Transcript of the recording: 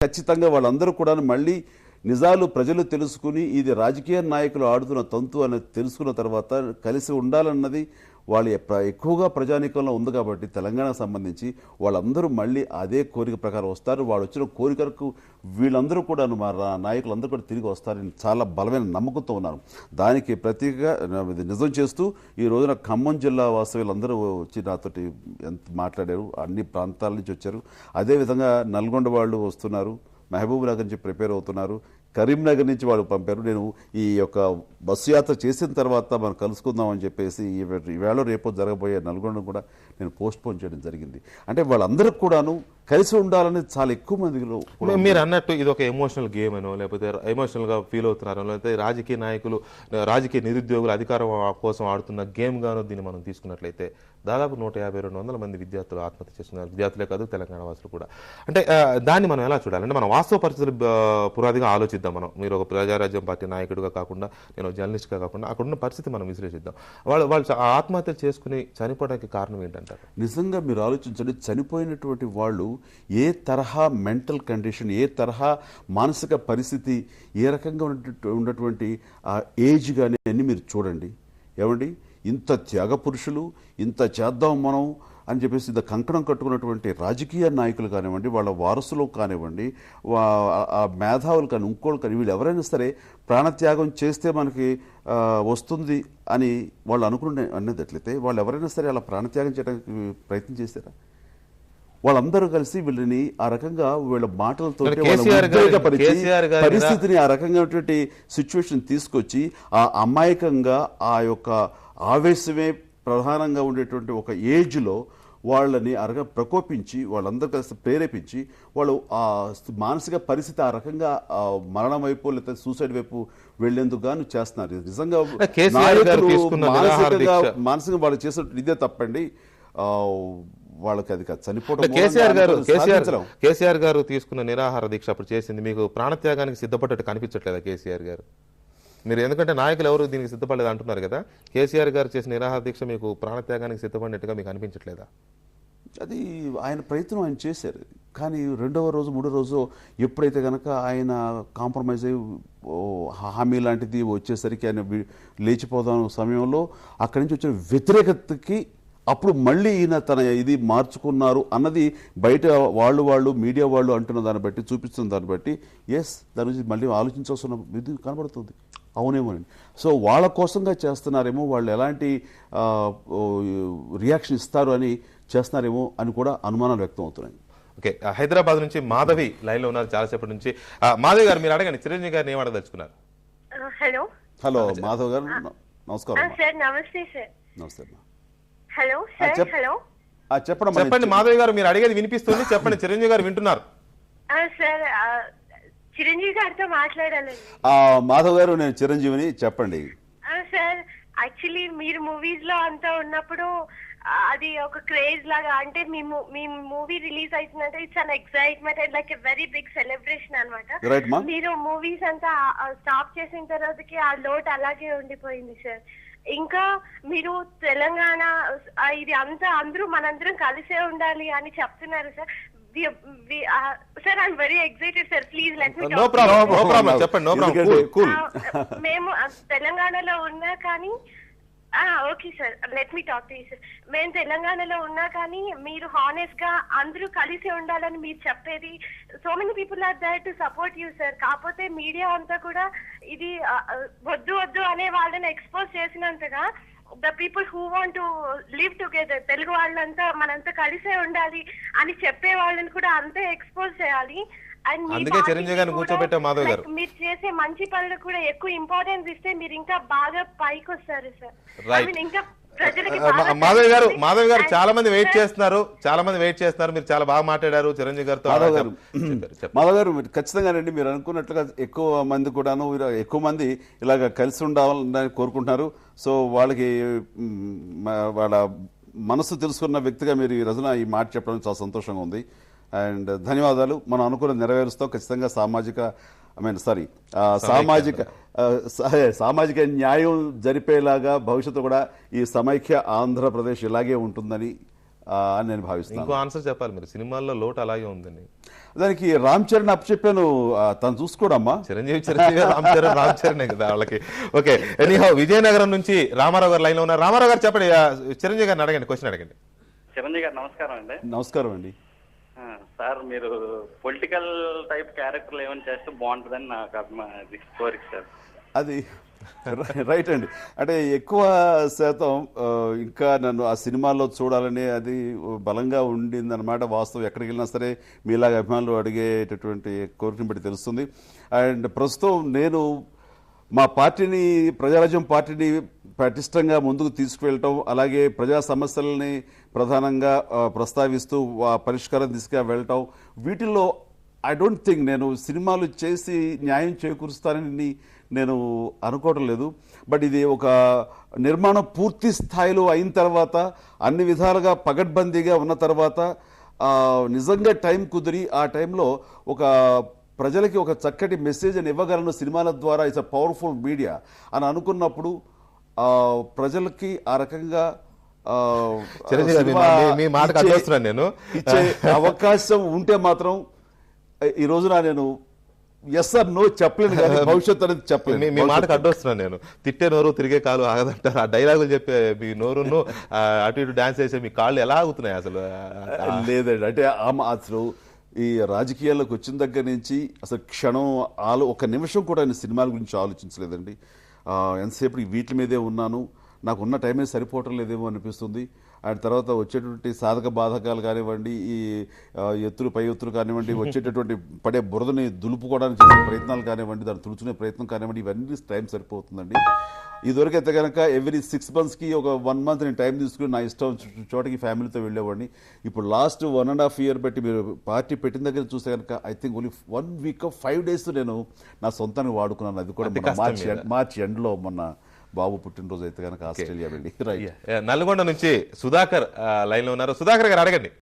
ఖచ్చితంగా వాళ్ళందరూ కూడా మళ్ళీ నిజాలు ప్రజలు తెలుసుకుని ఇది రాజకీయ నాయకులు ఆడుతున్న తంతు అనేది తెలుసుకున్న తర్వాత కలిసి ఉండాలన్నది వాళ్ళు ఎక్కువగా ప్రజానీకంలో ఉంది కాబట్టి తెలంగాణకు సంబంధించి వాళ్ళందరూ మళ్ళీ అదే కోరిక ప్రకారం వస్తారు. వాళ్ళు వచ్చిన కోరికలకు వీళ్ళందరూ కూడా మా నాయకులందరూ కూడా తిరిగి వస్తారని చాలా బలమైన నమ్మకంతో ఉన్నారు. దానికి ప్రతీకగా నిజం చేస్తూ ఈ రోజున ఖమ్మం జిల్లా వాస్తవ్యులందరూ వచ్చి నాతోటి ఎంత మాట్లాడారు. అన్ని ప్రాంతాల నుంచి వచ్చారు. అదేవిధంగా నల్గొండ వాళ్ళు వస్తున్నారు, మహబూబ్ నగర్ నుంచి ప్రిపేర్ అవుతున్నారు, కరీంనగర్ నుంచి వాళ్ళు పంపారు. నేను ఈ యొక్క బస్సు యాత్ర చేసిన తర్వాత మనం కలుసుకుందామని చెప్పేసి ఈవేళ రేపు జరగబోయే నల్గొండ కూడా నేను పోస్ట్పోన్ చేయడం జరిగింది. అంటే వాళ్ళందరికీ కూడాను కలిసి ఉండాలని చాలా ఎక్కువ మందిలో. మీరు అన్నట్టు ఇది ఒక ఎమోషనల్ గేమ్ అనో లేకపోతే ఎమోషనల్గా ఫీల్ అవుతున్నారో లేకపోతే రాజకీయ నాయకులు రాజకీయ నిరుద్యోగులు అధికారం కోసం ఆడుతున్న గేమ్ గాను దీన్ని మనం తీసుకున్నట్లయితే దాదాపు 150-200 మంది విద్యార్థులు ఆత్మహత్య చేస్తున్నారు. విద్యార్థులే కాదు, తెలంగాణ వాసులు కూడా. అంటే దాన్ని మనం ఎలా చూడాలి? అంటే మనం వాస్తవ పరిస్థితులు పునాదిగా ఆలోచిద్దాం. మనం మీరు ఒక ప్రజారాజ్యం పార్టీ నాయకుడిగా కాకుండా, నేను జర్నలిస్ట్గా కాకుండా అక్కడున్న పరిస్థితి మనం విశ్లేషిద్దాం. వాళ్ళు ఆత్మహత్యలు చేసుకుని చనిపోవడానికి కారణం ఏంటంటారు? నిజంగా మీరు ఆలోచించండి, చనిపోయినటువంటి వాళ్ళు ఏ తరహా మెంటల్ కండిషన్, ఏ తరహా మానసిక పరిస్థితి, ఏ రకంగా ఉన్నటువంటి ఏజ్ కానీ అన్నీ మీరు చూడండి. ఏమండి, ఇంత త్యాగ పురుషులు, ఇంత చేద్దాం మనం అని చెప్పేసి ఇంత కంకణం కట్టుకున్నటువంటి రాజకీయ నాయకులు కానివ్వండి, వాళ్ళ వారసులు కానివ్వండి, మేధావులు కానీ ఇంకోళ్ళు కానీ వీళ్ళు ఎవరైనా సరే ప్రాణత్యాగం చేస్తే మనకి వస్తుంది అని వాళ్ళు అనేటట్లయితే వాళ్ళు ఎవరైనా సరే అలా ప్రాణత్యాగం చేయడానికి ప్రయత్నం చేస్తారా? వాళ్ళందరూ కలిసి వీళ్ళని ఆ రకంగా వీళ్ళ మాటలతో పరిస్థితిని ఆ రకంగా సిచ్యువేషన్ తీసుకొచ్చి ఆ అమాయకంగా ఆ యొక్క ఆవేశమే ప్రధానంగా ఉండేటువంటి ఒక ఏజ్లో వాళ్ళని ప్రకోపించి వాళ్ళందరూ కలిసి ప్రేరేపించి వాళ్ళు ఆ మానసిక పరిస్థితి ఆ రకంగా మరణం వైపు లేదా సూసైడ్ వైపు వెళ్లేందుకు గాను చేస్తున్నారు. నిజంగా మానసికంగా వాళ్ళు చేసినట్టు ఇదే తప్పండి. వాళ్ళకి అది చనిపోవడం. కేసీఆర్ గారు తీసుకున్న నిరాహార దీక్ష అప్పుడు చేసింది మీకు ప్రాణత్యాగానికి సిద్ధపడ్డట్టు కనిపించట్లేదా కేసీఆర్ గారు? మీరు ఎందుకంటే నాయకులు ఎవరు దీనికి సిద్ధపడలేదు అంటున్నారు కదా, కేసీఆర్ గారు చేసిన నిరాహార దీక్ష మీకు ప్రాణత్యాగానికి సిద్ధపడినట్టుగా మీకు అనిపించట్లేదా? అది ఆయన ప్రయత్నం ఆయన చేశారు. కానీ రెండవ రోజు మూడో రోజు ఎప్పుడైతే కనుక ఆయన కాంప్రమైజ్ అయ్యి హామీ లాంటిది వచ్చేసరికి ఆయన లేచిపోదాం సమయంలో అక్కడి నుంచి వచ్చిన వ్యతిరేకతకి అప్పుడు మళ్ళీ ఈయన తన ఇది మార్చుకున్నారు అన్నది బయట వాళ్ళు మీడియా వాళ్ళు అంటున్న దాన్ని బట్టి, చూపిస్తున్న దాన్ని బట్టి దాని గురించి మళ్ళీ ఆలోచించాల్సిన ఇది కనబడుతుంది. అవునేమోనండి. సో వాళ్ళ కోసంగా చేస్తున్నారేమో, వాళ్ళు ఎలాంటి రియాక్షన్ ఇస్తారు అని చేస్తున్నారేమో అని కూడా అనుమానాలు వ్యక్తం అవుతున్నాయి. ఓకే, హైదరాబాద్ నుంచి మాధవి లైన్లో ఉన్నారు చాలాసేపటి నుంచి. మాధవి గారు మీరు అడగండి, చిరంజీవి గారిని ఏం అడగదలుచుకున్నారు? హలో మాధవ్ గారు, నమస్కారం. నమస్తే సార్. నమస్తే. హలో హలో చెప్పండి మాధవి గారు, మీరు అడిగేది వినిపిస్తుంది, చెప్పండి. చిరంజీవి గారు వింటున్నారు. సార్ చిరంజీవి గారితో మాట్లాడాలండి. మాధవ్ గారు, నేను చిరంజీవిని, చెప్పండి. సార్ యాక్చువల్లీ మీరు మూవీస్ లో అంతా ఉన్నప్పుడు అది ఒక క్రేజ్ లాగా, అంటే మీ మూవీ రిలీజ్ అవుతుందంటే it's an excitement and like a very big celebration అనమాట. మీరు మూవీస్ అంతా స్టాప్ చేసిన తర్వాతకి ఆ లోటు అలాగే ఉండిపోయింది సార్. ఇంకా మీరు తెలంగాణ ఇది అంతా మనందరం కలిసే ఉండాలి అని చెప్తున్నారు sir. Sir I'm very excited sir, please let me మేము తెలంగాణలో ఉన్నా కానీ okay sir, let me talk to you sir. మేము తెలంగాణలో ఉన్నా కానీ మీరు హానెస్ట్ గా అందరూ కలిసి ఉండాలని మీరు చెప్పేది, so many people are there to support you sir. కాకపోతే మీడియా అంతా కూడా ఇది వద్దు అనే వాళ్ళని ఎక్స్పోజ్ చేసినంతగా the people who want to live together, Telugu వాళ్ళంతా మనంతా కలిసే ఉండాలి అని చెప్పే వాళ్ళని కూడా అంతే ఎక్స్పోజ్ చేయాలి. అందుకే చిరంజీవి గారిని కూర్చోబెట్టాం మాధవ్ గారు. మీరు చేసే మంచి పనులకు కూడా ఎక్కువ ఇంపార్టెన్స్ ఇస్తే మీరు ఇంకా బాగా పైకి వస్తారు సార్. ఇంకా మాధవ్ గారు చాలా మంది వెయిట్ చేస్తున్నారు, మీరు చాలా బాగా మాట్లాడారు చిరంజీవి గారితో. మాధవ్ గారు ఖచ్చితంగానండి, మీరు అనుకున్నట్లుగా ఎక్కువ మంది కూడాను ఎక్కువ మంది ఇలాగ కలిసి ఉండాలని కోరుకుంటున్నారు. సో వాళ్ళకి వాళ్ళ మనసు తెలుసుకున్న వ్యక్తిగా మీరు ఈ రోజున ఈ మాట చెప్పడం చాలా సంతోషంగా ఉంది. అండ్ ధన్యవాదాలు. మనం అనుకున్న నెరవేరుస్తాం ఖచ్చితంగా. సామాజిక న్యాయం జరిపేలాగా భవిష్యత్తు కూడా ఈ సమైక్య ఆంధ్రప్రదేశ్ ఇలాగే ఉంటుందని అని నేను భావిస్తున్నాను. ఇంకో ఆన్సర్ చెప్పాలి మీరు, సినిమాల్లో లోటు అలాగే ఉందండి. దానికి రామ్ చరణ్ అప్పచెప్పాను, తను చూసుకోడమ్మా. చిరంజీవి రామ్ చరణే కదా వాళ్ళకి. ఓకే, ఎనీహౌ విజయనగరం నుంచి రామారావు గారు లైన్ లో ఉన్నారు. రామారావు గారు చెప్పండి, చిరంజీవి గారిని అడగండి, క్వశ్చన్ అడగండి. చిరంజీవి గారు నమస్కారం అండి. నమస్కారం అండి. సార్ మీరు పొలిటికల్ టైప్ క్యారెక్టర్లు ఏమైనా చేస్తే బాగుంటుందని నాకు కోరిక సార్. అది రైట్ అండి. అంటే ఎక్కువ శాతం ఇంకా నన్ను ఆ సినిమాల్లో చూడాలని అది బలంగా ఉండింది అనమాట. వాస్తవం ఎక్కడికి వెళ్ళినా సరే మీలాగా అభిమానులు అడిగేటటువంటి కోరికను బట్టి తెలుస్తుంది. అండ్ ప్రస్తుతం నేను మా పార్టీని, ప్రజారాజ్యం పార్టీని పటిష్టంగా ముందుకు తీసుకువెళ్ళటం, అలాగే ప్రజా సమస్యలని ప్రధానంగా ప్రస్తావిస్తూ పరిష్కారం దిశగా వెళ్ళటం, వీటిల్లో ఐ డోంట్ థింక్ నేను సినిమాలు చేసి న్యాయం చేకూరుస్తానని నేను అనుకోవటం లేదు. బట్ ఇది ఒక నిర్మాణం పూర్తి స్థాయిలో అయిన తర్వాత, అన్ని విధాలుగా పగడ్బందీగా ఉన్న తర్వాత, నిజంగా టైం కుదిరి ఆ టైంలో ఒక ప్రజలకి ఒక చక్కటి మెసేజ్ అని ఇవ్వగలను సినిమాల ద్వారా, ఇట్స్ అ పవర్ఫుల్ మీడియా అని అనుకున్నప్పుడు ప్రజలకి ఆ రకంగా మీ మాటకు అడ్డొస్తున్నాను నేను. ఇచ్చే అవకాశం ఉంటే మాత్రం ఈ రోజున నేను ఎస్ ఆర్ నో చెప్పలేను, కానీ భవిష్యత్తు అనేది చెప్పలేను. మీ మాటకు అడ్డొస్తున్నాను నేను. తిట్టే నోరు తిరిగే కాలు ఆగదంటారు. ఆ డైలాగులు చెప్పే మీ నోరును అటు ఇటు డాన్స్ చేసే మీ కాళ్ళు ఎలా ఆగుతున్నాయి అసలు? లేదండి, అంటే అసలు ఈ రాజకీయాల్లోకి వచ్చిన దగ్గర నుంచి అసలు క్షణం ఒక నిమిషం కూడా నేను సినిమాల గురించి ఆలోచించలేదండి. ఎంతసేపు వీటి మీదే ఉన్నాను. నాకు ఉన్న టైమే సరిపోవటం లేదేమో అనిపిస్తుంది. అండ్ తర్వాత వచ్చేటువంటి సాధక బాధకాలు కానివ్వండి, ఈ ఎత్తులు పై ఎత్తులు కానివ్వండి, వచ్చేటటువంటి పడే బురదని దులుపుకోవడానికి చేసే ప్రయత్నాలు కానివ్వండి, దాన్ని తుడుచుకునే ప్రయత్నం కానివ్వండి, ఇవన్నీ టైం సరిపోతుందండి. ఇదివరకైతే కనుక ఎవ్రీ 6 monthsకి ఒక 1 month నేను టైం తీసుకుని నా ఇష్టం చోటకి ఫ్యామిలీతో వెళ్ళేవాడిని. ఇప్పుడు లాస్ట్ 1.5 year బట్టి మీరు పార్టీ పెట్టిన దగ్గర చూస్తే కనుక I think only 1 week 5 days నేను నా సొంతానికి వాడుకున్నాను. అది కూడా మార్చి ఎండ్లో మొన్న బాబు పుట్టినరోజు అయితే కనుక ఆస్ట్రేలియా వెళ్ళి. రైట్. నల్గొండ నుంచి సుధాకర్ లైన్ లో ఉన్నారు. సుధాకర్ గారు అడగండి.